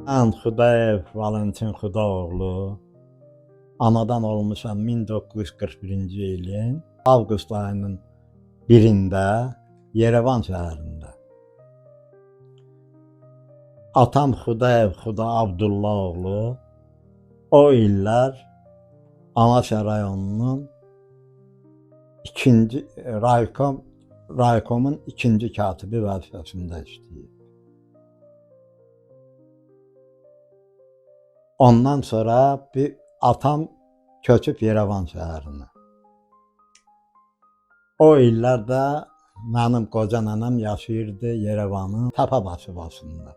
Mən Xudayev Valentin Xudaoğlu, anadan olmuşam 1941-ci ilin avqust ayının 1-də Yerevan şəhərində. Atam Xudayev Xuda Abdullaoğlu o illər Amaşa rayonunun raykomun ikinci katibi vəzifəsində işləyir. Ondan sonra atam köçüb Yerevan şəhərinə. O illərdə mənim qoca nənəm yaşayırdı Yerevanın Təpəbaşı başında.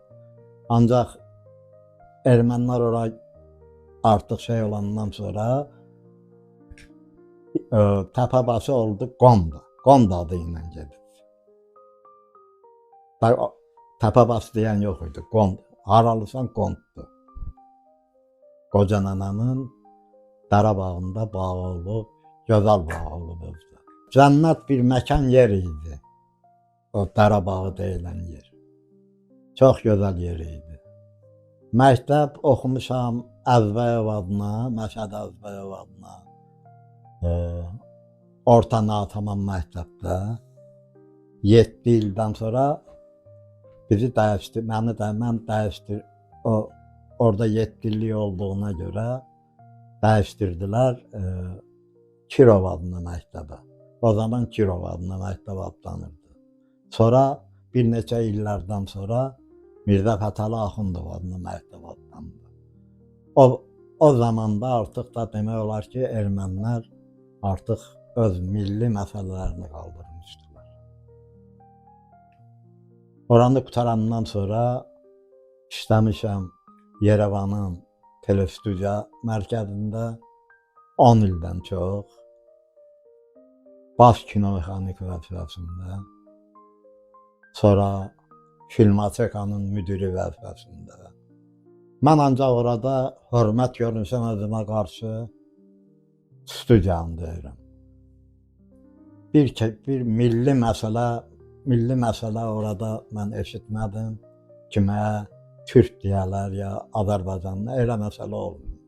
Ancaq ermənilər ora artıq şey olandan sonra Təpəbaşı oldu Qomda. Qomda adı ilə gedir. Təpəbaşı deyən yox idi. Qomda. Haralısan Qomdur. Qoca nənəmin Qarabağında bağı olub, gözəl bağı olub özdə. Cənnət bir məkan yer idi. O Qarabağı deyilən yer. Çox gözəl yer idi. Məktəb oxumuşam Əzbəyev adına, Məşəd Əzbəyev adına. Orta natamam məktəbdə 7 ildən sonra bizi dəyişdi, mən dəyişdir. Orada 7 illik olduğuna görə dəyişdirdilər Kirov adına məktəbə. O zaman Kirov adına məktəb adlanırdı. Sonra bir neçə illərdən sonra Mirzə Fətəli Axundov adına məktəb adlandı. O zamanda artıq da demək olar ki, ermənilər artıq öz milli məsələlərini qaldırmışdılar. Oranı qutarandan sonra işləmişəm Yerevanın telestudiya mərkəzində 10 ildən çox, baş kinomexanik vəzifəsində, sonra Filmotekanın müdiri vəzifəsində. Mən ancaq orada hörmət görünsəm özümə qarşı studiyanı deyirəm. Bir milli məsələ orada mən eşitmədim. Kimə Türk deyərlər ya Azərbaycanlı, elə məsələ olmuyor.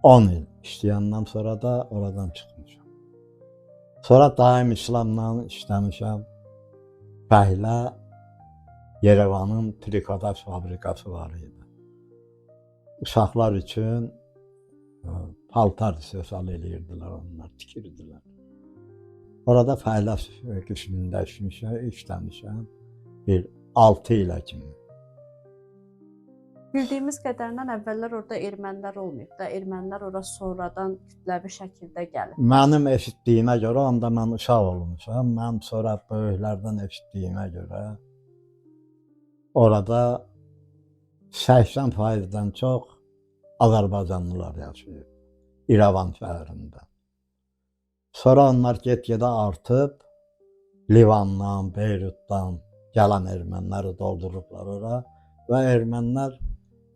10 il işləyəndən sonra da oradan çıxmışam. Sonra daim İslamla işləmişəm. Fəhlə Yerevanın trikotaj fabrikası var idi. Uşaqlar üçün paltar istehsal edirdilər, onlar tikirdilər. Orada fəhlə qismində işləmişəm. Bir 6 ilə kimi. Bildiyimiz qədərindən əvvəllər orada ermənilər olmayıb da, ermənilər ora sonradan kütləvi şəkildə gəlib. Mənim eşitdiyimə görə, onda mən uşaq olmuşam, mən sonra böyüklərdən eşitdiyimə görə orada 80%-dən çox Azərbaycanlılar yaşayıb İrəvan şəhərində. Sonra onlar get-gedə artıb Livandan, Beyrutdan gələn ermənləri doldurublar ora və ermənilər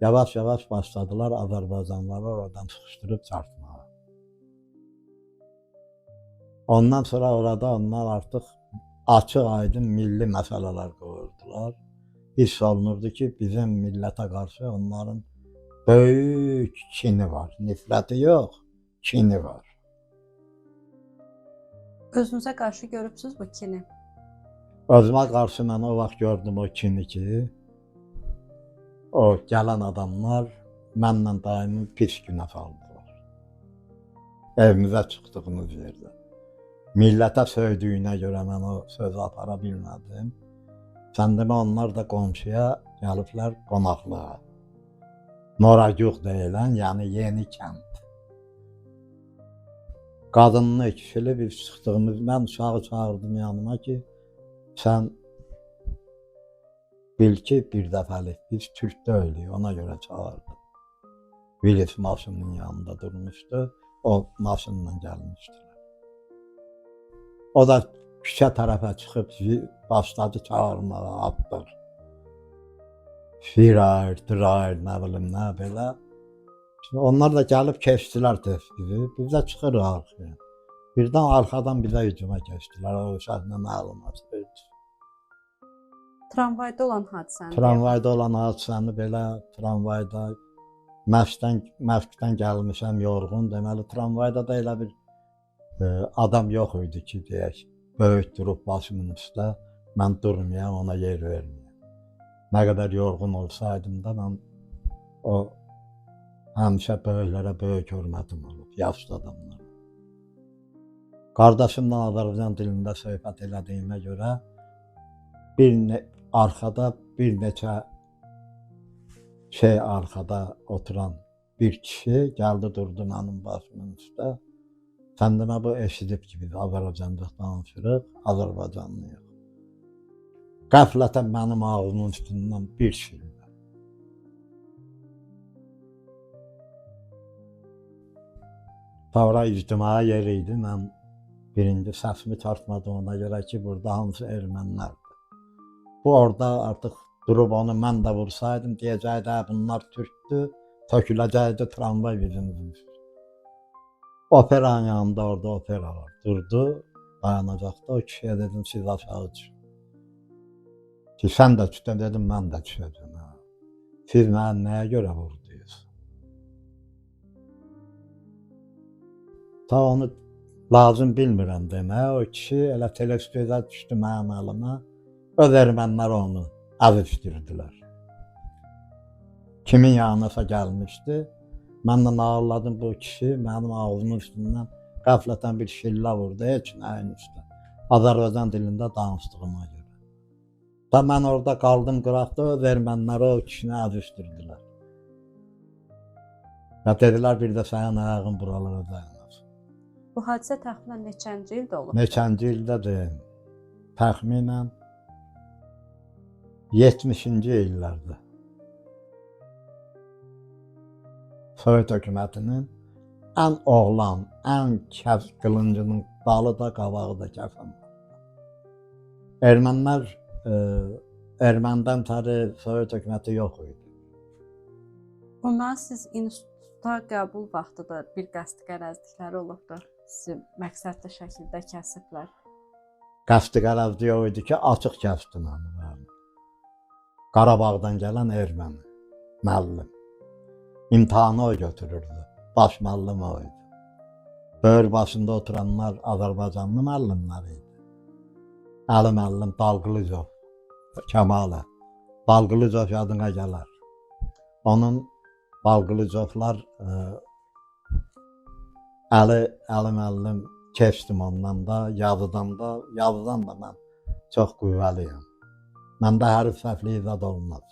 yavaş-yavaş başladılar Azərbaycanlıları oradan sıxışdırıb çarpmağa. Ondan sonra orada onlar artıq açıq-aydın milli məsələlər qoyurdular. Hiss olunurdu ki, bizim millətə qarşı onların böyük kini var. Nifrəti yox, kini var. Özünüzə qarşı görübsünüz bu kini? Özümə qarşı mən o vaxt gördüm o kini ki, o gələn adamlar mənlə daimi pis günə saldılar. Evimizə çıxdığımız yerdə. Millətə söydüyünə görə mən o sözü apara bilmədim. Sən demə onlar da qonşuya gəliblər qonaqlığa. Noraguq deyilən, yəni yeni kənd. Qadınlı, kişili biz çıxdığımız, mən uşağı çağırdım yanıma ki, sən bil ki, bir dəfəlik biz Türk deyilik, ona görə çağırdım. Vilis maşının yanında durmuşdu, o maşınla gəlmişdilər. O da küçə tərəfə çıxıb başladı çağırmağa, atdır. Firayr, tirayr, nə bilim, nə belə. Onlar da gəlib keçdilər bizi, biz də çıxırıq arxaya. Birdən arxadan bizə hücuma keçdilər, o uşaq nə məlumat verdi. Tramvayda olan hadisəni deyə. Tramvayda olan hadisəni belə tramvayda məşqdən gəlmişəm yorğun, deməli tramvayda da elə bir adam yox idi ki, deyək, böyük durub başımın üstə, mən durmayam, ona yer verməyəm. Nə qədər yorğun olsaydım da mən o həmişə böyüklərə böyük hörmətim olub, yaşlı adamlara. Qardaşımla Azərbaycan dilində söhbət elədiyimə görə arkada bir neçə arkada oturan bir kişi gəldi durdu mənim başımın üstə. Sən demə bu eşidib ki, biz Azərbaycanda danışırıq, Azərbaycanlıyıq. Qəflətən mənim ağzımın üstündən bir şillə. Sonra ictimai yer idi, mən birinci səsimi çarpmadığına görə ki, burada hamısı ermənilərdir. Bu orada artıq durub onu mən də vursaydım, deyəcəkdi, bunlar türkdür, töküləcəkdi tramvay bizimizin üstü. Operanın yanında orada opera var. Durdu, dayanacaqda, o kişiyə dedim, siz aşağı düşün. Ki, sən də düşdün, dedim, mən də düşəcəm. Siz mənə nəyə görə vurdunuz? Ta onu lazım bilmirəm demək, o kişi elə televiziyada düşdü mənim əlimə, öz ermənilər onu əzişdirdilər. Kimin yanınasa gəlmişdi, mən də nağılladım bu kişi, mənim ağzımın üstündən qəflətən bir şillə vurdu, heç nəyin üstə. Azərbaycan dilində danışdığıma görə. Da mən orada qaldım qıraqda, öz erməniləri o kişini əzişdirdilər. Və dedilər, bir də sənin ayağın buralara dayanır. Bu hadisə təxminən neçənci ildə olub? Neçənci ildədir? Təxminən 70-ci illərdə. Sovet hökumətinin ən oğlan, ən qılıncının dalı da, qabağı da kəsən. Ermənidən təri Sovet hökuməti yox idi. Ondan siz instituta qəbul vaxtı da bir qəsdi qərəzlikləri olubdur. Sizi məqsədli şəkildə kəsiblər. Qəsdi qərəzlik o idi ki, açıq kəsdi mənim. Qarabağdan gələn erməni, müəllim. İmtahanı o götürürdü, baş müəllim o idi. Böyür başında oturanlar Azərbaycanlı müəllimlər idi. Əli müəllim Dalğılıcov, Kəmalə. Dalğılıcov yadına gələr. Onun Dalğılıcovlar Əli müəllim keçdim ondan da, yazıdan da mən çox qüvvəliyəm. Məndə hərf səhvliyi zad olmaz.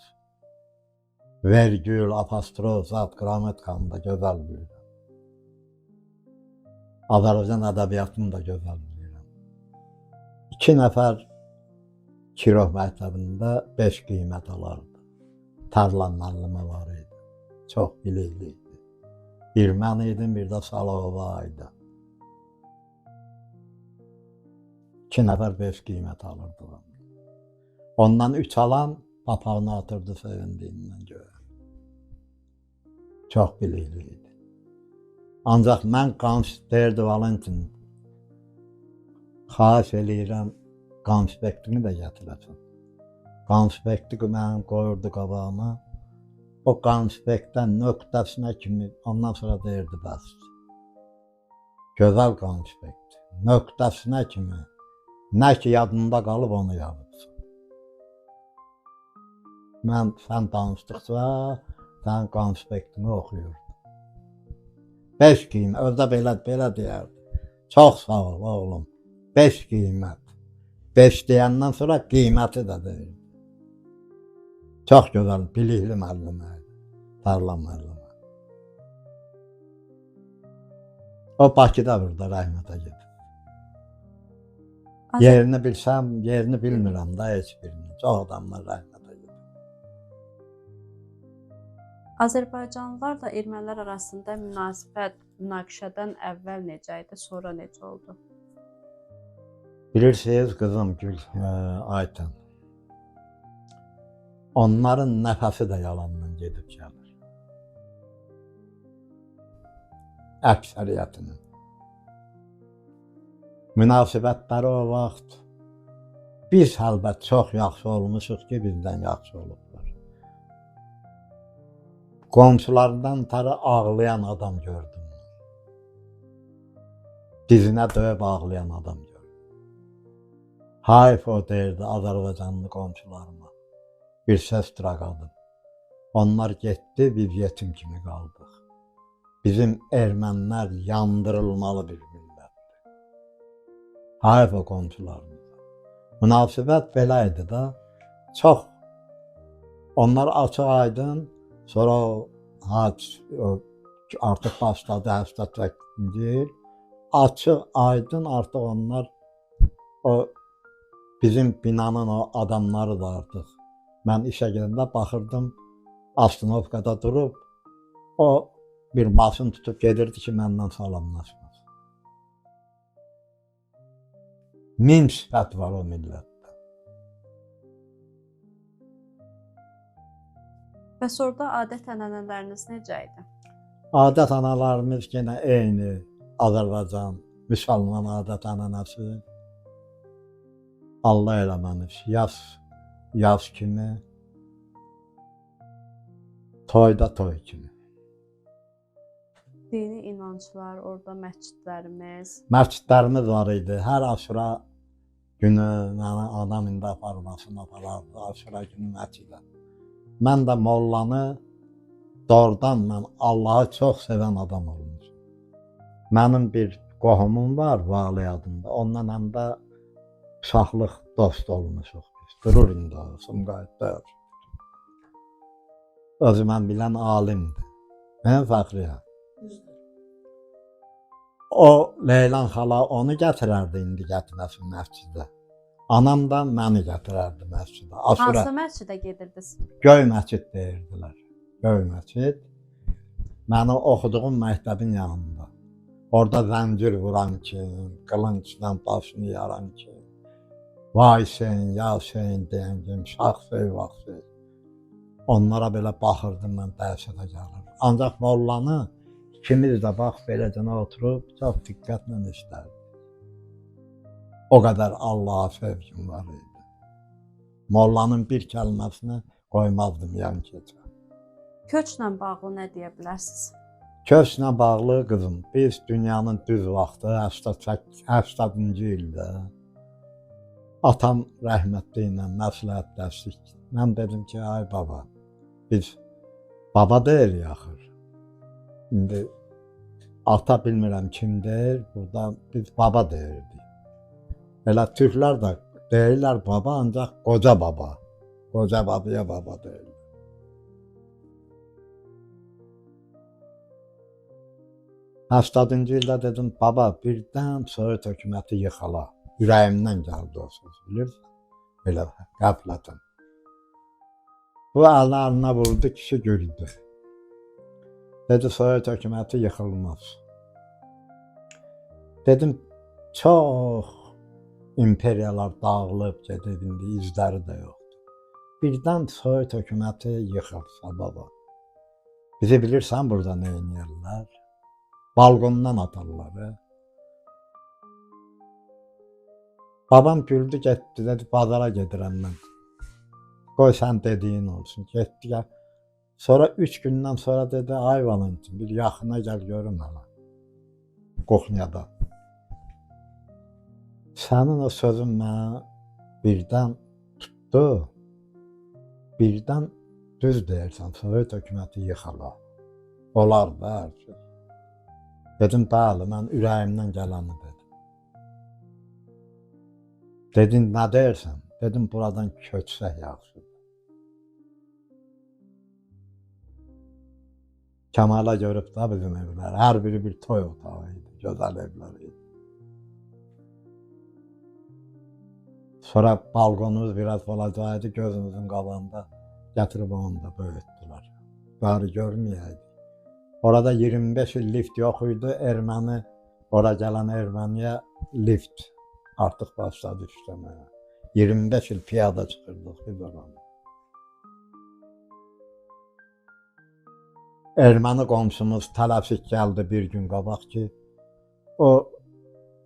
Vergül, apostrof, zad, qrammatkamı da gözəl bilirəm. Azərbaycan ədəbiyyatını da gözəl bilirəm. 2 nəfər Kirov məktəbində 5 qiymət alardı. Tərlan müəllimi var idi. Çox bilikli idi. Bir mən idim, bir də Salovova idi. 2 nəfər 5 qiymət alırdı. Ondan 3 alan papağını atırdı sevindiğinden göre. Çok bilikli. Ancaq mən deyirdi Valentin, xahiş eləyirəm, konspektini də gətirəsən. Konspekti mənim qoyurdu qabağıma. O konspektdən nöqtəsinə kimi, ondan sonra deyirdi bəs. Gözəl konspekt, nöqtəsinə kimi, nə ki yadında qalıb onu yazıbsın. Sən danışdıqca, sən konspektini oxuyurdun. 5 qiymət, özdə belə deyərdi. Çox sağ ol oğlum, 5 qiymət. 5 deyəndən sonra qiyməti də deyirdi. Çox gözəl, bilikli müəllim idi, Tərlan müəllimi. O Bakıda burada rəhmətə gedib. Yerini bilsəm, yerini bilmirəm da heç birini. Çox adamlar rəhmətə gedib. Azərbaycanlılar da ermənilər arasında münasibət, münaqişədən əvvəl necə idi, sonra necə oldu? Bilirsiniz qızım Gül, Aytən. Onların nəfəsi də yalandan gedib gəlir. Əksəriyyətinin. Münasibətləri o vaxt Biz əlbət çox yaxşı olmuşuq ki, bizdən yaxşı olublar. Qonşulardan tarı ağlayan adam gördüm. Dizinə döyüb ağlayan adam gördüm. Hayf o deyirdi Azərbaycanlı qonşularıma. Bir səs qadın. Onlar getdi, biz yetim kimi qaldıq. Bizim ermənilər yandırılmalı bir millətdir. Hayf o qonşularımıza. Münasibət belə idi da, çox. Onlar açıq aydın, sonra artıq başladı 88-ci il. Açıq aydın artıq onlar o bizim binanın o adamları da artıq. Mən işə gedəndə baxırdım, Astanovkada durub, o bir maşın tutub gedirdi ki, məndən salamlaşmaz. Min sifət var o millətdə. Bəs orada adət-ənənələriniz necə idi? Adət-analarımız yenə eyni Azərbaycan, müsəlman adət-ənənəsi. Allah eləməmiş, yaz kimi, toyda toy kimi. Dini inanclar, orada məscidlərimiz. Məscidlərimiz var idi. Hər aşura günü mənə anam indi aparmasını aparardı. Aşura günü məscidə. Mən də mollanı doğrudan mən Allahı çox sevən adam olmuşum. Mənim bir qohumum var, Vali adında. Ondan həm də uşaqlıq dost olmuşuq biz. Durur indi o, Sumqayıtda. Özü mən bilən alimdir. Mən Fəxriyə. O Leylan xala onu gətirərdi indi gətirməsin məscidə. Anam da məni gətirərdi məscidə. Aşura. Hansı məscidə gedirdiniz? Göy məscid deyirdilər. Göy məscid. Məni oxuduğum məktəbin yanında. Orada zəncir vuran kim, qılıncla başını yaran kim, vay sen, ya sen deyən kim, şaxsey, vaxsey. Onlara belə baxırdım, mən dəhşətə gəlirdim. Ancaq mollanı ikimiz də bax beləcənə oturub çox diqqətlə işlərdik. O qədər Allah'a sevgim var idi. Mollanın bir kəlməsini qoymazdım yan keçə. Köçlə bağlı nə deyə bilərsiniz? Köçlə bağlı qızım, biz dünyanın düz vaxtı 80-ci ildə atam rəhmətli ilə məsləhətləşdik. Mən dedim ki, ay baba, biz baba deyirik axır. İndi ata bilmirəm kim deyir, burada biz baba deyirdik. Elə türklər də deyirlər baba, ancaq qoca baba. Qoca babaya baba deyirlər. Həştadıncı ildə dedim, baba, birdən Sovet hökuməti yıxıla. Ürəyimdən gəldi o söz, bilirsən? Belə qəflətən. Bu əllərinə vurdu, kişi güldü. Dedi, Sovet hökuməti yıxılmaz. Dedim, çox imperiyalar dağılıb gedib, indi izləri də yoxdur. Birdən Sovet hökuməti yıxılsa, baba. Bizi bilirsən burada nə edirlər? Balkondan atarlar. Babam güldü, getdi, dedi, bazara gedirəm mən. Qoy sən dediyin olsun. Getdi, gəl. Sonra 3 gündən sonra dedi, ay Valentin, bir yaxına gəl görüm hələ. Qoxniyada. Sənin o sözün mənə birdən tutdu. Birdən düz deyirsən, Sovet hökuməti yıxıla. Olar da hər şey. Dedim, bəli, mən ürəyimdən gələni dedim. Dedin, nə deyirsən? Dedim, buradan köçsək yaxşıdır. Kəmala görüb də bizim evlər, hər biri bir toy otağı idi, gözəl evlər idi. Sonra balkonumuz biraz olacaqdı, gözümüzün qabağında gətirib onu da böyütdülər. Bari görməyəydik. Orada 25 il lift yox idi, erməni, ora gələn erməniyə lift artıq başladı işləməyə. 25 il piyada çıxırdıq biz oranı. Erməni qonşumuz tələfik gəldi bir gün qabaq ki, o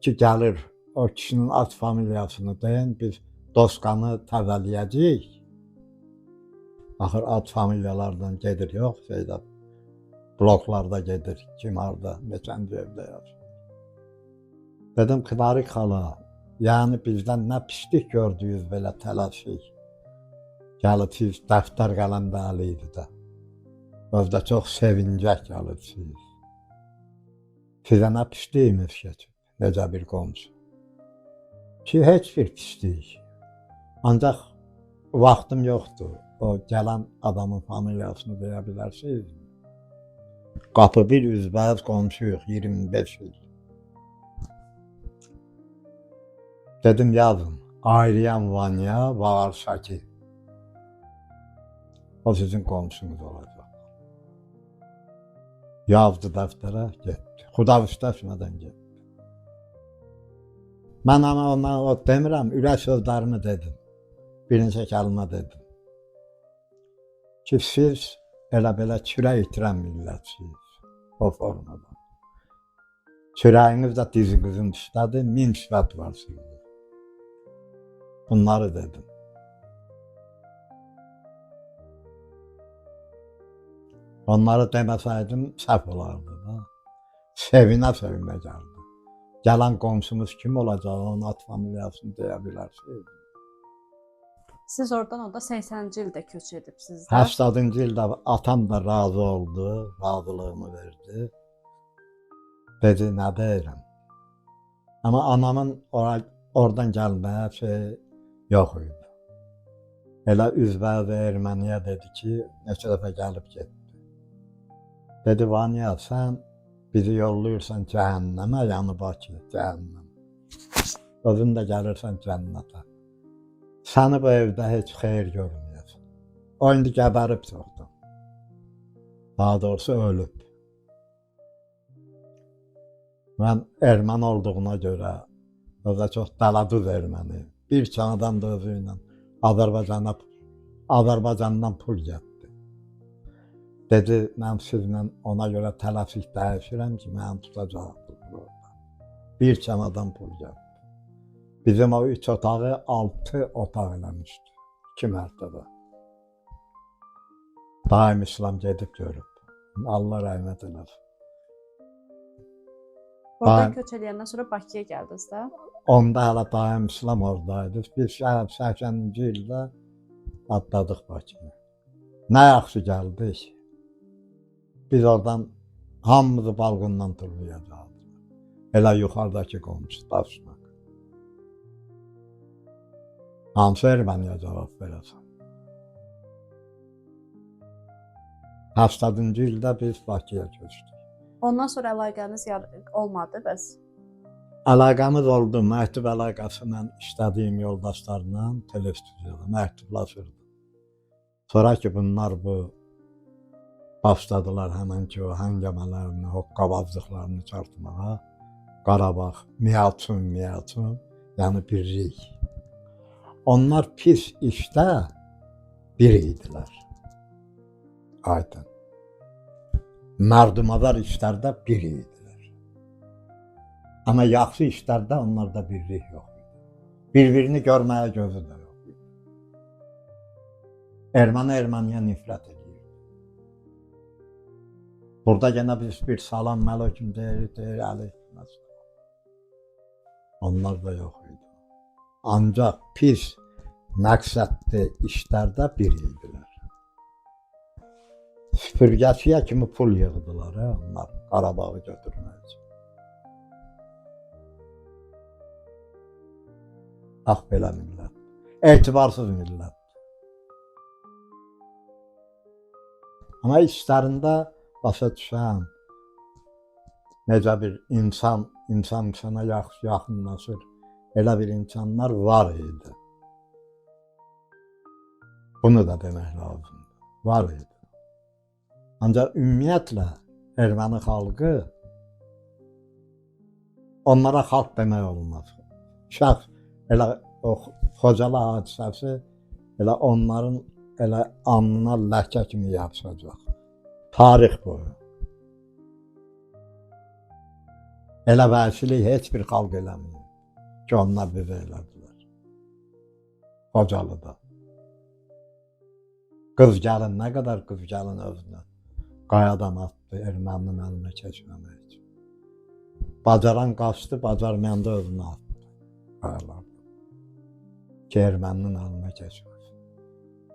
ki gəlir, o kişinin ad familiyasını deyin, biz dostqanı təzələyəcəyik. Axır ad familiyalardan gedir, yox, şeydə, bloklarda gedir, kim harda, neçənci evdə yaşır. Dedim, Kınarik xala, yəni bizdən nə pislik gördünüz belə tələşik. Gəlib siz dəftər qələmdə əliydi də. Özdə çox sevincək gəlirsiniz. Sizə nə pisliyimiz keçib, necə bir qonşu. Ki, heç bir pislik. Ancaq vaxtım yoxdur. O gələn adamın familiyasını deyə bilərsiniz. Qapı bir üzbəyiz qonşuyuq, 25 il. Dedim, yazın, Ayriyan Vanya Bağarsaki. O sizin qonşunuz olacaq. Yazdı dəftərə, getdi. Xudavüstəşmədən getdi. Mən ama ona o demirəm, ürək sözlərimi dedim. Bir neçə kəlmə dedim. Ki, siz elə-belə kürək itirən millətsiniz o formada. Kürəyiniz də dizinizin üstədir, 1000 sifət var sizdə. Bunları dedim. Onları deməsəydim səhv olardı da. Sevinə gəldi. Gələn qonşumuz kim olacaq, onun ad familiyasını deyə bilərsiniz. Siz oradan onda 80-ci ildə köç edibsiniz də. 80-cı ildə atam da razı oldu, razılığını verdi. Dedi, nə deyirəm. Amma anamın oradan gəlməyə şey yox idi. Elə üzbəyiz Erməniyə dedi ki, neçə dəfə gəlib getdi. Dedi, Vanya, sən bizi yollayırsan cəhənnəmə, yanı Bakı, cəhənnəm. Özün də gəlirsən cənnətə. Səni bu evdə heç xeyir görməyəcək. O indi gəbərib çoxdan. Daha doğrusu ölüb. Mən erməni olduğuna görə, özə çox dəladuz erməni. Bir çanadan da özü ilə Azərbaycandan pul getdi. Dedi, mən sizlə ona görə tələfik dəyişirəm ki, mənim tutacaqdır burada. Bir çanadan pul gəldi. Bizim o 3 otağı 6 otaq eləmişdi. 2 mərtəbə. Daim İslam gedib görüb. Allah rəhmət eləsin. Oradan köç eləyəndən sonra Bakıya gəldiniz də. Onda hələ daim İslam oradaydı. Biz 80-ci ildə atladıq Bakıya. Nə yaxşı gəldik. Biz oradan hamımızı balqondan turlayacaqdı. Elə yuxarıdakı qonşu daşına. Hansı Erməniyə cavab verəsən? 80-ci ildə biz Bakıya köçdük. Ondan sonra əlaqəniz olmadı bəs? Əlaqəmiz oldu, məktub əlaqəsi mən işlədiyim yoldaşlarla telestudiyada məktublaşırdım. Sonra ki bunlar bu başladılar həmən ki o həngəmələrini, hoqqabazlıqlarını çarpmağa. Qarabağ, Miyaçun, yəni birlik. Onlar pis işdə bir idilər. Aydın. Mərdumavər işlərdə bir idilər. Amma yaxşı işlərdə onlarda birlik yox idi. Bir-birini görməyə gözü də yox idi. Erməni Erməniyə nifrət edir. Burada gene biz bir salam məlöküm deyir, əleykum. Onlar da yox idi. Ancaq pis məqsədli işlərdə bir idilər. Süpürgəçiyə kimi pul yığdılar, onlar Qarabağı götürmək üçün. Bax belə millət. Etibarsız millət. Amma işlərində başa düşən, necə bir insan insana yaxınlaşır, elə bir insanlar var idi. Bunu da demək lazımdır. Var idi. Ancaq ümumiyyətlə erməni xalqı onlara xalq demək olmaz. Şəxs elə o Xocalı hadisəsi elə onların elə alnına ləkə kimi yapışacaq. Tarix boyu. Elə vəhşilik heç bir xalq eləmir ki, onlar bizə elədilər. Xocalıda. Qız gəlin, nə qədər qız gəlin özünü qayadan atdı erməninin əlinə keçməmək üçün. Bacaran qaçdı, bacarmayan da özünü atdı qayalardan. Ki erməninin əlinə keçməsin.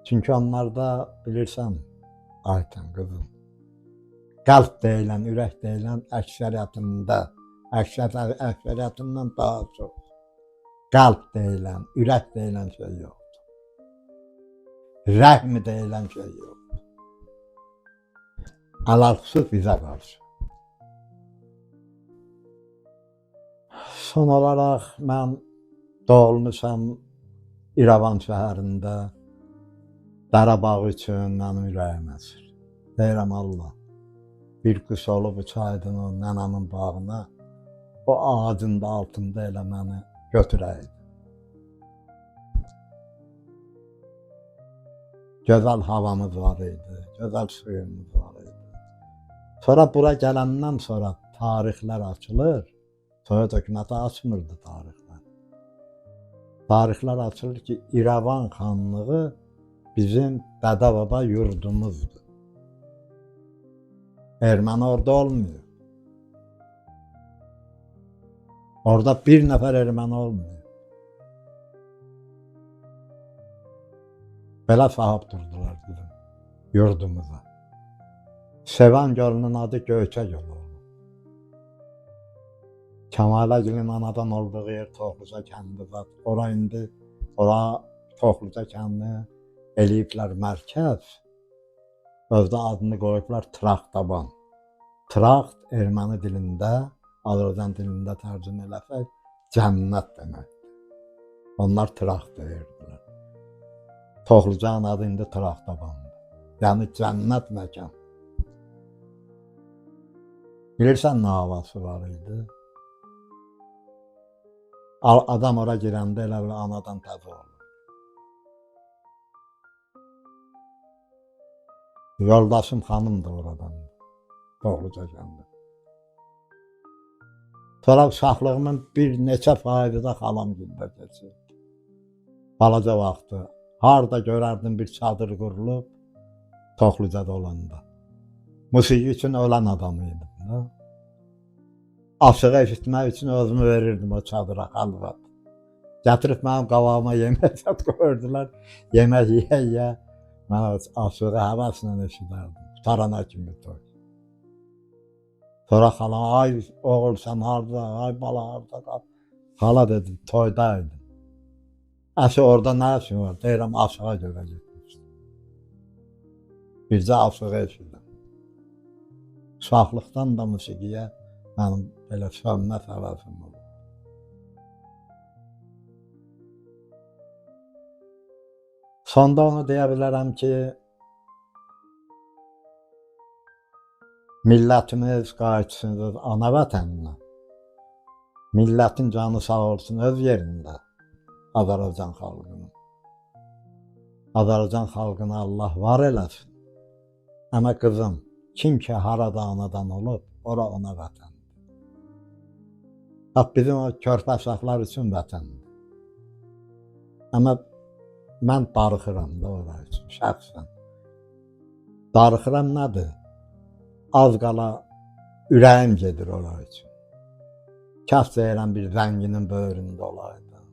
Çünki onlarda bilirsən, Ayten qızım, qəlb deyilən, ürək deyilən əksəriyyətindən daha çox qəlb deyilən, ürək deyilən şey yoxdur. Rəhm deyilən şey yoxdur. Əlalxüsus bizə qarşı. Son olaraq mən doğulmuşam İrəvan şəhərində. Qarabağ üçün mənim ürəyim əsir. Deyirəm Allah, bir quş olub uçaydın o nənəmin bağına, o ağacın da altında elə məni götürəydi. Gözəl havamız var idi, gözəl suyumuz var idi. Sonra bura gələndən sonra tarixlər açılır, Sovet hökuməti açmırdı tarixlər. Tarixlər açılır ki, İrəvan xanlığı bizim dədə-baba yurdumuzdur. Erməni orada olmuyor. Orada bir nəfər erməni olmuyor. Belə sahib durdular bizim yurdumuza. Sevan gölünün adı Göyçə gölü oldu. Kəmaləgilin anadan olduğu yer Toxluca kəndi var. Ora indi, ora Toxluca kəndi eləyiblər mərkəz. Özdə adını qoyublar Traktaban. Trakt erməni dilində, Azərbaycan dilində tərcümə eləsək, cənnət deməkdir. Onlar Trakt deyirdilər. Toxlucanın adı indi Traktabandır. Yəni cənnət məkan. Bilirsən nə havası var idi? Adam ora girəndə elə bir anadan təzə olur. Yoldaşım xanım da oradan, Toxluca kəndi. Sonra uşaqlığımın bir neçə faizi də xalam gündə keçirdi. Balaca vaxtı. Harda görərdim bir çadır qurulub, Toxlucada olanda. Musiqi üçün ölən adam idim. Aşığı eşitmək üçün özümü verirdim o çadıra, xalvat. Gətirib mənim qabağıma yemək qoyurdular. Yemək yeyə, mən aşığı həvəslə eşidərdim. Qutarana kimi toy. Sonra xala, ay oğul sən harda, ay bala harda qal. Xala dedim, toydaydım. Əşi orada nə işin var? Deyirəm, aşığa görə getmişdim. Bircə aşığı eşidim. Uşaqlıqdan da musiqiyə mənim belə sönməz həvəsim oldu. Sonda onu deyə bilərəm ki, millətimiz qayıtsın öz ana vətəninə. Millətin canı sağ olsun öz yerində. Azərbaycan xalqının. Azərbaycan xalqına Allah var eləsin. Amma qızım, kim ki harada anadan olub, ora ona vətəndir. Bax, bizim o körpə uşaqlar üçün vətəndir. Amma mən darıxıram da ora üçün, şəxsən. Darıxıram nədir? Az qala ürəyim gedir ora üçün. Kaş deyirəm bir zənginin böyründə olaydı.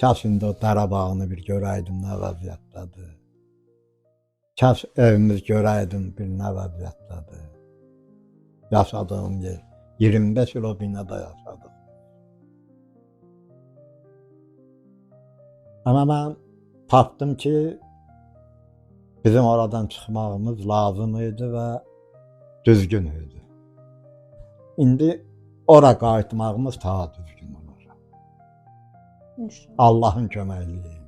Kaş indi o Qarabağını bir görəydim nə vəziyyətdədir. Kaş evimiz görəydim bir nə vəziyyətdədir. Yaşadığım yer. 25 il o binada yaşadım. Amma mən tapdım ki, bizim oradan çıxmağımız lazım idi və düzgün idi. İndi ora qayıtmağımız daha düzgün olur. İnşallah. Allahın köməkliyi.